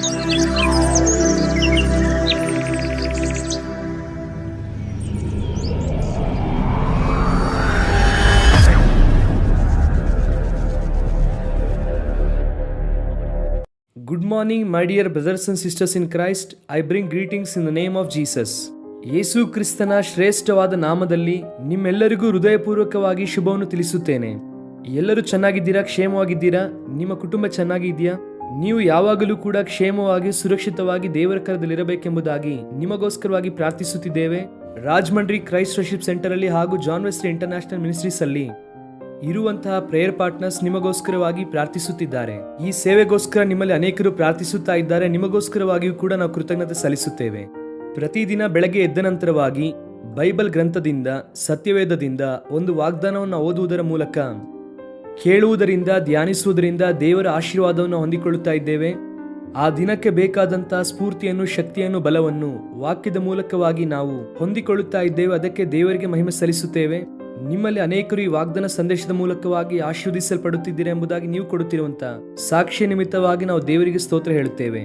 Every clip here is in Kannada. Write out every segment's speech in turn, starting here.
Good morning, my dear brothers and sisters in Christ. I bring greetings in the name of Jesus. ಯೇಸು ಕ್ರಿಸ್ತನ ಶ್ರೇಷ್ಠವಾದ ನಾಮದಲ್ಲಿ ನಿಮ್ಮೆಲ್ಲರಿಗೂ ಹೃದಯಪೂರ್ವಕವಾಗಿ ಶುಭವನ್ನು ತಿಳಿಸುತ್ತೇನೆ. ಎಲ್ಲರೂ ಚೆನ್ನಾಗಿದ್ದೀರಾ? ಕ್ಷೇಮವಾಗಿದ್ದೀರಾ? ನಿಮ್ಮ ಕುಟುಂಬ ಚೆನ್ನಾಗಿದೆಯಾ? ನೀವು ಯಾವಾಗಲೂ ಕೂಡ ಕ್ಷೇಮವಾಗಿ ಸುರಕ್ಷಿತವಾಗಿ ದೇವರ ಕರದಲ್ಲಿರಬೇಕೆಂಬುದಾಗಿ ನಿಮಗೋಸ್ಕರವಾಗಿ ಪ್ರಾರ್ಥಿಸುತ್ತಿದ್ದೇವೆ. ರಾಜಮಂಡ್ರಿ ಕ್ರೈಸ್ಟ್ ವರ್ಶಿಪ್ ಸೆಂಟರ್ ಅಲ್ಲಿ ಹಾಗೂ ಜಾನ್ ವೆಸ್ಲಿ ಇಂಟರ್ನ್ಯಾಷನಲ್ ಮಿನಿಸ್ಟ್ರೀಸ್ ಅಲ್ಲಿ ಇರುವಂತಹ ಪ್ರೇಯರ್ ಪಾರ್ಟ್ನರ್ಸ್ ನಿಮಗೋಸ್ಕರವಾಗಿ ಪ್ರಾರ್ಥಿಸುತ್ತಿದ್ದಾರೆ. ಈ ಸೇವೆಗೋಸ್ಕರ ನಿಮ್ಮಲ್ಲಿ ಅನೇಕರು ಪ್ರಾರ್ಥಿಸುತ್ತಾ ಇದ್ದಾರೆ. ನಿಮಗೋಸ್ಕರವಾಗಿಯೂ ಕೂಡ ನಾವು ಕೃತಜ್ಞತೆ ಸಲ್ಲಿಸುತ್ತೇವೆ. ಪ್ರತಿದಿನ ಬೆಳಗ್ಗೆ ಎದ್ದ ನಂತರವಾಗಿ ಬೈಬಲ್ ಗ್ರಂಥದಿಂದ, ಸತ್ಯವೇದದಿಂದ ಒಂದು ವಾಗ್ದಾನವನ್ನು ಓದುವುದರ ಮೂಲಕ, ಕೇಳುವುದರಿಂದ, ಧ್ಯಾನಿಸುವುದರಿಂದ ದೇವರ ಆಶೀರ್ವಾದವನ್ನು ಹೊಂದಿಕೊಳ್ಳುತ್ತಾ ಇದ್ದೇವೆ. ಆ ದಿನಕ್ಕೆ ಬೇಕಾದಂತಹ ಸ್ಫೂರ್ತಿಯನ್ನು, ಶಕ್ತಿಯನ್ನು, ಬಲವನ್ನು ವಾಕ್ಯದ ಮೂಲಕವಾಗಿ ನಾವು ಹೊಂದಿಕೊಳ್ಳುತ್ತಾ ಇದ್ದೇವೆ. ಅದಕ್ಕೆ ದೇವರಿಗೆ ಮಹಿಮೆ ಸಲ್ಲಿಸುತ್ತೇವೆ. ನಿಮ್ಮಲ್ಲಿ ಅನೇಕರು ಈ ವಾಗ್ದಾನ ಸಂದೇಶದ ಮೂಲಕವಾಗಿ ಆಶೀರ್ವದಿಸಲ್ಪಡುತ್ತಿದ್ದೀರಾ ಎಂಬುದಾಗಿ ನೀವು ಕೊಡುತ್ತಿರುವಂತಹ ಸಾಕ್ಷಿ ನಿಮಿತ್ತವಾಗಿ ನಾವು ದೇವರಿಗೆ ಸ್ತೋತ್ರ ಹೇಳುತ್ತೇವೆ.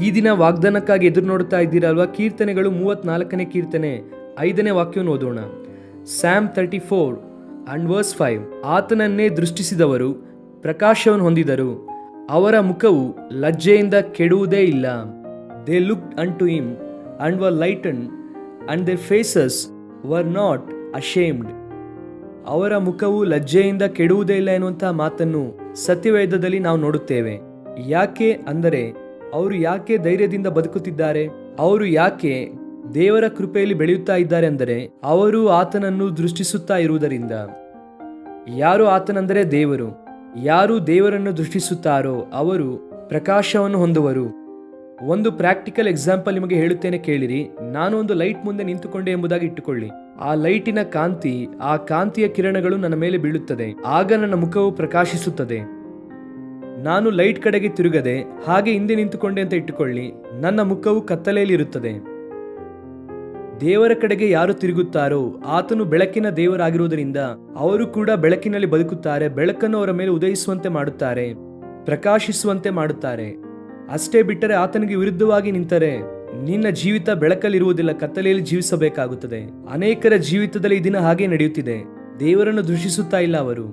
ಈ ದಿನ ವಾಗ್ದಾನಕ್ಕಾಗಿ ಎದುರು ನೋಡುತ್ತಾ ಇದ್ದೀರಲ್ವಾ? ಕೀರ್ತನೆಗಳು 34ನೇ ಕೀರ್ತನೆ 5ನೇ ವಾಕ್ಯವನ್ನು ಓದೋಣ. Sam 34 and verse 5. ಆತನನ್ನೇ ದೃಷ್ಟಿಸಿದವರು ಪ್ರಕಾಶವನ್ನು ಹೊಂದಿದರು, ಅವರ ಮುಖವು ಲಜ್ಜೆಯಿಂದ ಕೆಡುವುದೇ ಇಲ್ಲ. They looked unto him and were lightened, and their faces were not ashamed. ಅವರ ಮುಖವು ಲಜ್ಜೆಯಿಂದ ಕೆಡುವುದೇ ಇಲ್ಲ ಎನ್ನುವಂತಹ ಮಾತನ್ನು ಸತ್ಯವೇದದಲ್ಲಿ ನಾವು ನೋಡುತ್ತೇವೆ. ಯಾಕೆ ಅಂದರೆ ಅವರು ಯಾಕೆ ಧೈರ್ಯದಿಂದ ಬದುಕುತ್ತಿದ್ದಾರೆ, ಅವರು ಯಾಕೆ ದೇವರ ಕೃಪೆಯಲ್ಲಿ ಬೆಳೆಯುತ್ತಾ ಇದ್ದಾರೆ ಅಂದರೆ ಅವರು ಆತನನ್ನು ದೃಷ್ಟಿಸುತ್ತಾ ಇರುವುದರಿಂದ. ಯಾರು ಆತನೆಂದರೆ ದೇವರು. ಯಾರು ದೇವರನ್ನು ದೃಷ್ಟಿಸುತ್ತಾರೋ ಅವರು ಪ್ರಕಾಶವನ್ನು ಹೊಂದುವರು. ಒಂದು ಪ್ರಾಕ್ಟಿಕಲ್ ಎಕ್ಸಾಂಪಲ್ ನಿಮಗೆ ಹೇಳುತ್ತೇನೆ, ಕೇಳಿರಿ. ನಾನು ಒಂದು ಲೈಟ್ ಮುಂದೆ ನಿಂತುಕೊಂಡೆ ಎಂಬುದಾಗಿ ಇಟ್ಟುಕೊಳ್ಳಿ. ಆ ಲೈಟಿನ ಕಾಂತಿ, ಆ ಕಾಂತಿಯ ಕಿರಣಗಳು ನನ್ನ ಮೇಲೆ ಬೀಳುತ್ತದೆ. ಆಗ ನನ್ನ ಮುಖವು ಪ್ರಕಾಶಿಸುತ್ತದೆ. ನಾನು ಲೈಟ್ ಕಡೆಗೆ ತಿರುಗದೆ ಹಾಗೆ ಹಿಂದೆ ನಿಂತುಕೊಂಡೆ ಅಂತ ಇಟ್ಟುಕೊಳ್ಳಿ, ನನ್ನ ಮುಖವು ಕತ್ತಲೆಯಲ್ಲಿ ಇರುತ್ತದೆ. ದೇವರ ಕಡೆಗೆ ಯಾರು ತಿರುಗುತ್ತಾರೋ ಆತನು ಬೆಳಕಿನ ದೇವರಾಗಿರುವುದರಿಂದ ಅವರು ಕೂಡ ಬೆಳಕಿನಲ್ಲಿ ಬದುಕುತ್ತಾರೆ. ಬೆಳಕನ್ನು ಅವರ ಮೇಲೆ ಉದಯಿಸುವಂತೆ ಮಾಡುತ್ತಾರೆ, ಪ್ರಕಾಶಿಸುವಂತೆ ಮಾಡುತ್ತಾರೆ. ಅಷ್ಟೇ ಬಿಟ್ಟರೆ ಆತನಿಗೆ ವಿರುದ್ಧವಾಗಿ ನಿಂತರೆ ನಿನ್ನ ಜೀವಿತ ಬೆಳಕಲ್ಲಿರುವುದಿಲ್ಲ, ಕತ್ತಲೆಯಲ್ಲಿ ಜೀವಿಸಬೇಕಾಗುತ್ತದೆ. ಅನೇಕರ ಜೀವಿತದಲ್ಲಿ ಈ ದಿನ ಹಾಗೆ ನಡೆಯುತ್ತಿದೆ. ದೇವರನ್ನು ದೃಷ್ಟಿಸುತ್ತಾ ಇಲ್ಲ, ಅವರು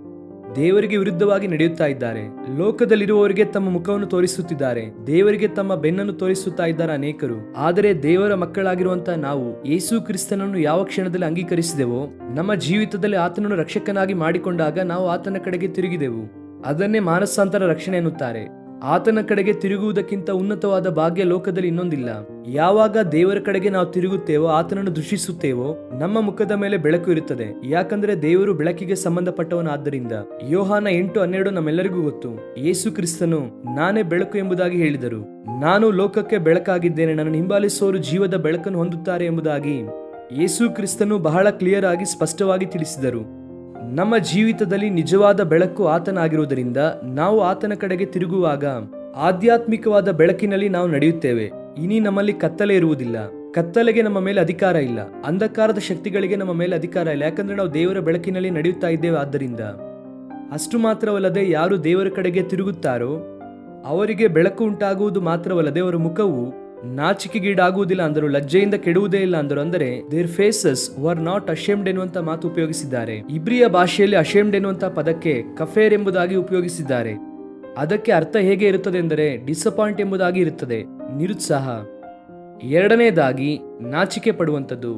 ದೇವರಿಗೆ ವಿರುದ್ಧವಾಗಿ ನಡೆಯುತ್ತಾ ಇದ್ದಾರೆ. ಲೋಕದಲ್ಲಿರುವವರಿಗೆ ತಮ್ಮ ಮುಖವನ್ನು ತೋರಿಸುತ್ತಿದ್ದಾರೆ, ದೇವರಿಗೆ ತಮ್ಮ ಬೆನ್ನನ್ನು ತೋರಿಸುತ್ತಾ ಇದ್ದಾರೆ ಅನೇಕರು. ಆದರೆ ದೇವರ ಮಕ್ಕಳಾಗಿರುವಂತಹ ನಾವು ಯೇಸು ಕ್ರಿಸ್ತನನ್ನು ಯಾವ ಕ್ಷಣದಲ್ಲಿ ಅಂಗೀಕರಿಸಿದೆವೋ, ನಮ್ಮ ಜೀವಿತದಲ್ಲಿ ಆತನನ್ನು ರಕ್ಷಕನಾಗಿ ಮಾಡಿಕೊಂಡಾಗ ನಾವು ಆತನ ಕಡೆಗೆ ತಿರುಗಿದೆವು. ಅದನ್ನೇ ಮಾನಸಾಂತರ ರಕ್ಷಣೆ ಎನ್ನುತ್ತಾರೆ. ಆತನ ಕಡೆಗೆ ತಿರುಗುವುದಕ್ಕಿಂತ ಉನ್ನತವಾದ ಭಾಗ್ಯ ಲೋಕದಲ್ಲಿ ಇನ್ನೊಂದಿಲ್ಲ. ಯಾವಾಗ ದೇವರ ಕಡೆಗೆ ನಾವು ತಿರುಗುತ್ತೇವೋ, ಆತನನ್ನು ದೃಷ್ಟಿಸುತ್ತೇವೋ, ನಮ್ಮ ಮುಖದ ಮೇಲೆ ಬೆಳಕು ಇರುತ್ತದೆ. ಯಾಕಂದ್ರೆ ದೇವರು ಬೆಳಕಿಗೆ ಸಂಬಂಧಪಟ್ಟವನಾದ್ದರಿಂದ. ಯೋಹಾನ 8:12 ನಮ್ಮೆಲ್ಲರಿಗೂ ಗೊತ್ತು. ಯೇಸು ಕ್ರಿಸ್ತನು ನಾನೇ ಬೆಳಕು ಎಂಬುದಾಗಿ ಹೇಳಿದರು. ನಾನು ಲೋಕಕ್ಕೆ ಬೆಳಕಾಗಿದ್ದೇನೆ, ನನ್ನ ಹಿಂಬಾಲಿಸುವವರು ಜೀವದ ಬೆಳಕನ್ನು ಹೊಂದುತ್ತಾರೆ ಎಂಬುದಾಗಿ ಯೇಸು ಕ್ರಿಸ್ತನು ಬಹಳ ಕ್ಲಿಯರ್ ಆಗಿ ಸ್ಪಷ್ಟವಾಗಿ ತಿಳಿಸಿದರು. ನಮ್ಮ ಜೀವಿತದಲ್ಲಿ ನಿಜವಾದ ಬೆಳಕು ಆತನಾಗಿರುವುದರಿಂದ ನಾವು ಆತನ ಕಡೆಗೆ ತಿರುಗುವಾಗ ಆಧ್ಯಾತ್ಮಿಕವಾದ ಬೆಳಕಿನಲ್ಲಿ ನಾವು ನಡೆಯುತ್ತೇವೆ. ಇನಿ ನಮ್ಮಲ್ಲಿ ಕತ್ತಲೆ ಇರುವುದಿಲ್ಲ. ಕತ್ತಲೆಗೆ ನಮ್ಮ ಮೇಲೆ ಅಧಿಕಾರ ಇಲ್ಲ, ಅಂಧಕಾರದ ಶಕ್ತಿಗಳಿಗೆ ನಮ್ಮ ಮೇಲೆ ಅಧಿಕಾರ ಇಲ್ಲ. ಯಾಕಂದ್ರೆ ನಾವು ದೇವರ ಬೆಳಕಿನಲ್ಲಿ ನಡೆಯುತ್ತಾ ಇದ್ದೇವೆ. ಆದ್ದರಿಂದ ಅಷ್ಟು ಮಾತ್ರವಲ್ಲದೆ ಯಾರು ದೇವರ ಕಡೆಗೆ ತಿರುಗುತ್ತಾರೋ ಅವರಿಗೆ ಬೆಳಕು ಉಂಟಾಗುವುದು ಮಾತ್ರವಲ್ಲದೆ ಅವರ ಮುಖವು ನಾಚಿಕೆಗೀಡಾಗುವುದಿಲ್ಲ ಅಂದರು, ಲಜ್ಜೆಯಿಂದ ಕೆಡುವುದೇ ಇಲ್ಲ ಅಂದರು. ಅಂದರೆ their faces were not ashamed ಎನ್ನುವಂತ ಮಾತು ಉಪಯೋಗಿಸಿದ್ದಾರೆ. ಇಬ್ರಿಯ ಭಾಷೆಯಲ್ಲಿ ಅಶೇಮ್ಡ್ ಎನ್ನುವಂತ ಪದಕ್ಕೆ ಕಫೇರ್ ಎಂಬುದಾಗಿ ಉಪಯೋಗಿಸಿದ್ದಾರೆ. ಅದಕ್ಕೆ ಅರ್ಥ ಹೇಗೆ ಇರುತ್ತದೆ ಎಂದರೆ ಡಿಸಪಾಯಿಂಟ್ ಎಂಬುದಾಗಿ ಇರುತ್ತದೆ, ನಿರುತ್ಸಾಹ. ಎರಡನೆಯದಾಗಿ ನಾಚಿಕೆ ಪಡುವಂಥದ್ದು.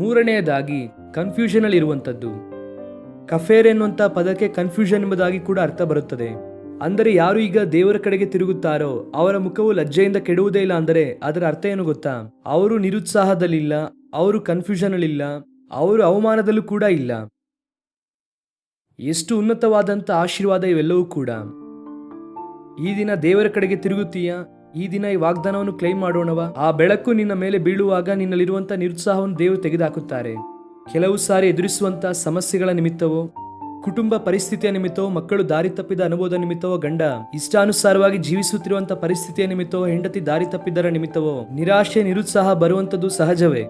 ಮೂರನೆಯದಾಗಿ ಕನ್ಫ್ಯೂಷನ್ ಅಲ್ಲಿ ಇರುವಂಥದ್ದು. ಕಫೇರ್ ಎನ್ನುವಂತ ಪದಕ್ಕೆ ಕನ್ಫ್ಯೂಷನ್ ಎಂಬುದಾಗಿ ಕೂಡ ಅರ್ಥ ಬರುತ್ತದೆ. ಅಂದರೆ ಯಾರು ಈಗ ದೇವರ ಕಡೆಗೆ ತಿರುಗುತ್ತಾರೋ ಅವರ ಮುಖವು ಲಜ್ಜೆಯಿಂದ ಕೆಡುವುದೇ ಇಲ್ಲ ಅಂದರೆ ಅದರ ಅರ್ಥ ಏನು ಗೊತ್ತಾ? ಅವರು ನಿರುತ್ಸಾಹದಲ್ಲಿಲ್ಲ, ಅವರು ಕನ್ಫ್ಯೂಷನ್ ಅಲ್ಲಿಲ್ಲ, ಅವರು ಅವಮಾನದಲ್ಲೂ ಕೂಡ ಇಲ್ಲ. ಎಷ್ಟು ಉನ್ನತವಾದಂಥ ಆಶೀರ್ವಾದ ಇವೆಲ್ಲವೂ ಕೂಡ. ಈ ದಿನ ದೇವರ ಕಡೆಗೆ ತಿರುಗುತ್ತೀಯಾ? ಈ ದಿನ ಈ ವಾಗ್ದಾನವನ್ನು ಕ್ಲೈಮ್ ಮಾಡೋಣವಾ? ಆ ಬೆಳಕು ನಿನ್ನ ಮೇಲೆ ಬೀಳುವಾಗ ನಿನ್ನಲ್ಲಿರುವಂಥ ನಿರುತ್ಸಾಹವನ್ನು ದೇವರು ತೆಗೆದುಹಾಕುತ್ತಾರೆ. ಕೆಲವು ಸಾರಿ ಎದುರಿಸುವಂಥ ಸಮಸ್ಯೆಗಳ ನಿಮಿತ್ತವೋ, ಕುಟುಂಬ ಪರಿಸ್ಥಿತಿಯ ನಿಮಿತ್ತವೋ, ಮಕ್ಕಳು ದಾರಿ ತಪ್ಪಿದ ಅನುಭವದ ನಿಮಿತ್ತವೋ, ಗಂಡ ಇಷ್ಟಾನುಸಾರವಾಗಿ ಜೀವಿಸುತ್ತಿರುವಂತಹ ಪರಿಸ್ಥಿತಿಯ ನಿಮಿತ್ತವೋ, ಹೆಂಡತಿ ದಾರಿ ತಪ್ಪಿದ್ದರ ನಿಮಿತ್ತವೋ ನಿರಾಶೆ, ನಿರುತ್ಸಾಹ ಬರುವಂಥದ್ದು ಸಹಜವೇ.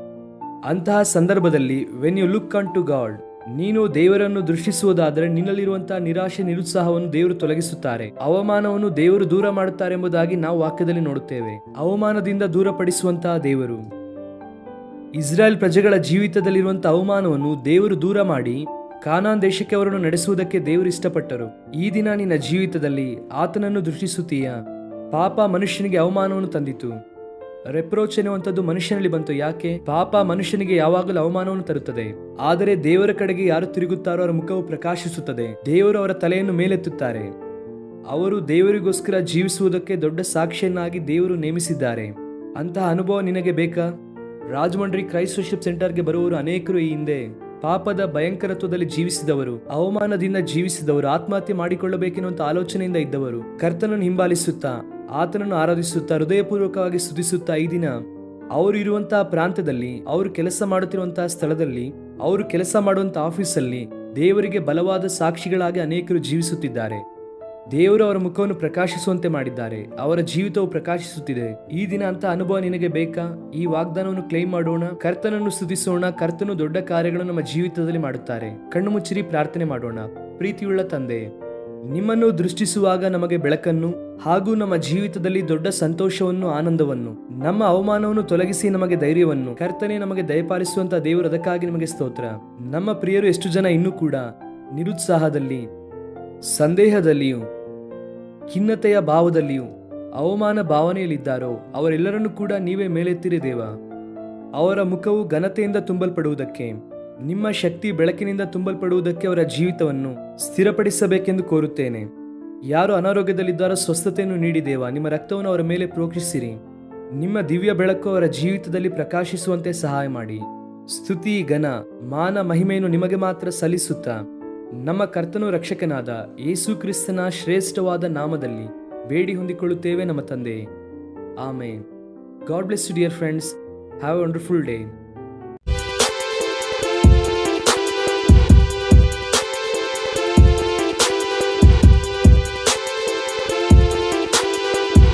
ಅಂತಹ ಸಂದರ್ಭದಲ್ಲಿ when you look unto God, ನೀನು ದೇವರನ್ನು ದೃಷ್ಟಿಸುವುದಾದರೆ ನಿನ್ನಲ್ಲಿರುವಂತಹ ನಿರಾಶೆ ನಿರುತ್ಸಾಹವನ್ನು ದೇವರು ತೊಲಗಿಸುತ್ತಾರೆ. ಅವಮಾನವನ್ನು ದೇವರು ದೂರ ಮಾಡುತ್ತಾರೆ ಎಂಬುದಾಗಿ ನಾವು ವಾಕ್ಯದಲ್ಲಿ ನೋಡುತ್ತೇವೆ. ಅವಮಾನದಿಂದ ದೂರಪಡಿಸುವಂತಹ ದೇವರು. ಇಸ್ರಾಯೇಲ್ ಪ್ರಜೆಗಳ ಜೀವಿತದಲ್ಲಿರುವಂತಹ ಅವಮಾನವನ್ನು ದೇವರು ದೂರ ಮಾಡಿ ಕಾನಾನ್ ದೇಶಕ್ಕೆ ಅವರನ್ನು ನಡೆಸುವುದಕ್ಕೆ ದೇವರು ಇಷ್ಟಪಟ್ಟರು. ಈ ದಿನ ನಿನ್ನ ಜೀವಿತದಲ್ಲಿ ಆತನನ್ನು ದೃಷ್ಟಿಸುತ್ತೀಯಾ? ಪಾಪ ಮನುಷ್ಯನಿಗೆ ಅವಮಾನವನ್ನು ತಂದಿತು. ರೆಪ್ರೋಚ್ ಎನ್ನುವಂಥದ್ದು ಮನುಷ್ಯನಲ್ಲಿ ಬಂತು. ಯಾಕೆ? ಪಾಪ ಮನುಷ್ಯನಿಗೆ ಯಾವಾಗಲೂ ಅವಮಾನವನ್ನು ತರುತ್ತದೆ. ಆದರೆ ದೇವರ ಕಡೆಗೆ ಯಾರು ತಿರುಗುತ್ತಾರೋ ಅವರ ಮುಖವು ಪ್ರಕಾಶಿಸುತ್ತದೆ. ದೇವರು ಅವರ ತಲೆಯನ್ನು ಮೇಲೆತ್ತುತ್ತಾರೆ. ಅವರು ದೇವರಿಗೋಸ್ಕರ ಜೀವಿಸುವುದಕ್ಕೆ ದೊಡ್ಡ ಸಾಕ್ಷಿಯನ್ನಾಗಿ ದೇವರು ನೇಮಿಸಿದ್ದಾರೆ. ಅಂತಹ ಅನುಭವ ನಿನಗೆ ಬೇಕಾ? ರಾಜಮಂಡ್ರಿ ಕ್ರೈಸ್ಟ್ ವರ್ಷಿಪ್ ಸೆಂಟರ್ಗೆ ಬರುವವರು ಅನೇಕರು ಈ ಹಿಂದೆ ಪಾಪದ ಭಯಂಕರತ್ವದಲ್ಲಿ ಜೀವಿಸಿದವರು, ಅವಮಾನದಿಂದ ಜೀವಿಸಿದವರು, ಆತ್ಮಹತ್ಯೆ ಮಾಡಿಕೊಳ್ಳಬೇಕೆನ್ನುವಂತ ಆಲೋಚನೆಯಿಂದ ಇದ್ದವರು, ಕರ್ತನನ್ನು ಹಿಂಬಾಲಿಸುತ್ತಾ ಆತನನ್ನು ಆರಾಧಿಸುತ್ತಾ ಹೃದಯಪೂರ್ವಕವಾಗಿ ಸ್ತುತಿಸುತ್ತಾ ಈ ದಿನ ಅವರು ಇರುವಂತಹ ಪ್ರಾಂತ್ಯದಲ್ಲಿ, ಅವರು ಕೆಲಸ ಮಾಡುತ್ತಿರುವಂತಹ ಸ್ಥಳದಲ್ಲಿ, ಅವರು ಕೆಲಸ ಮಾಡುವಂತಹ ಆಫೀಸಲ್ಲಿ ದೇವರಿಗೆ ಬಲವಾದ ಸಾಕ್ಷಿಗಳಾಗಿ ಅನೇಕರು ಜೀವಿಸುತ್ತಿದ್ದಾರೆ. ದೇವರು ಅವರ ಮುಖವನ್ನು ಪ್ರಕಾಶಿಸುವಂತೆ ಮಾಡಿದ್ದಾರೆ. ಅವರ ಜೀವಿತವು ಪ್ರಕಾಶಿಸುತ್ತಿದೆ. ಈ ದಿನ ಅಂತ ಅನುಭವ ನಿನಗೆ ಬೇಕಾ? ಈ ವಾಗ್ದಾನವನ್ನು ಕ್ಲೈಮ್ ಮಾಡೋಣ, ಕರ್ತನನ್ನು ಸ್ತುತಿಸೋಣ. ಕರ್ತನು ದೊಡ್ಡ ಕಾರ್ಯಗಳನ್ನು ನಮ್ಮ ಜೀವಿತದಲ್ಲಿ ಮಾಡುತ್ತಾರೆ. ಕಣ್ಣು ಮುಚ್ಚಿರಿ, ಪ್ರಾರ್ಥನೆ ಮಾಡೋಣ. ಪ್ರೀತಿಯುಳ್ಳ ತಂದೆ, ನಿಮ್ಮನ್ನು ದೃಷ್ಟಿಸುವಾಗ ನಮಗೆ ಬೆಳಕನ್ನು ಹಾಗೂ ನಮ್ಮ ಜೀವಿತದಲ್ಲಿ ದೊಡ್ಡ ಸಂತೋಷವನ್ನು, ಆನಂದವನ್ನು, ನಮ್ಮ ಅವಮಾನವನ್ನು ತೊಲಗಿಸಿ ನಮಗೆ ಧೈರ್ಯವನ್ನು ಕರ್ತನೆ ನಮಗೆ ದಯಪಾಲಿಸುವಂತ ದೇವರು, ಅದಕ್ಕಾಗಿ ನಿಮಗೆ ಸ್ತೋತ್ರ. ನಮ್ಮ ಪ್ರಿಯರು ಎಷ್ಟು ಜನ ಇನ್ನೂ ಕೂಡ ನಿರುತ್ಸಾಹದಲ್ಲಿ, ಸಂದೇಹದಲ್ಲಿಯೂ, ಖಿನ್ನತೆಯ ಭಾವದಲ್ಲಿಯೂ, ಅವಮಾನ ಭಾವನೆಯಲ್ಲಿದ್ದಾರೋ ಅವರೆಲ್ಲರನ್ನೂ ಕೂಡ ನೀವೇ ಮೇಲೆತ್ತಿರಿ ದೇವ. ಅವರ ಮುಖವು ಘನತೆಯಿಂದ ತುಂಬಲ್ಪಡುವುದಕ್ಕೆ, ನಿಮ್ಮ ಶಕ್ತಿ ಬೆಳಕಿನಿಂದ ತುಂಬಲ್ಪಡುವುದಕ್ಕೆ ಅವರ ಜೀವಿತವನ್ನು ಸ್ಥಿರಪಡಿಸಬೇಕೆಂದು ಕೋರುತ್ತೇನೆ. ಯಾರು ಅನಾರೋಗ್ಯದಲ್ಲಿದ್ದಾರೋ ಸ್ವಸ್ಥತೆಯನ್ನು ನೀಡಿ ದೇವ. ನಿಮ್ಮ ರಕ್ತವನ್ನು ಅವರ ಮೇಲೆ ಪ್ರೋಕ್ಷಿಸಿರಿ. ನಿಮ್ಮ ದಿವ್ಯ ಬೆಳಕು ಅವರ ಜೀವಿತದಲ್ಲಿ ಪ್ರಕಾಶಿಸುವಂತೆ ಸಹಾಯ ಮಾಡಿ. ಸ್ತುತಿ, ಘನ, ಮಾನ, ಮಹಿಮೆಯನ್ನು ನಿಮಗೆ ಮಾತ್ರ ಸಲ್ಲಿಸುತ್ತಾ ನಮ್ಮ ಕರ್ತನು ರಕ್ಷಕನಾದ ಯೇಸು ಕ್ರಿಸ್ತನ ಶ್ರೇಷ್ಠವಾದ ನಾಮದಲ್ಲಿ ಬೇಡಿ ಹೊಂದಿಕೊಳ್ಳುತ್ತೇವೆ ನಮ್ಮ ತಂದೆ. Amen. God bless you dear friends. Have a wonderful day.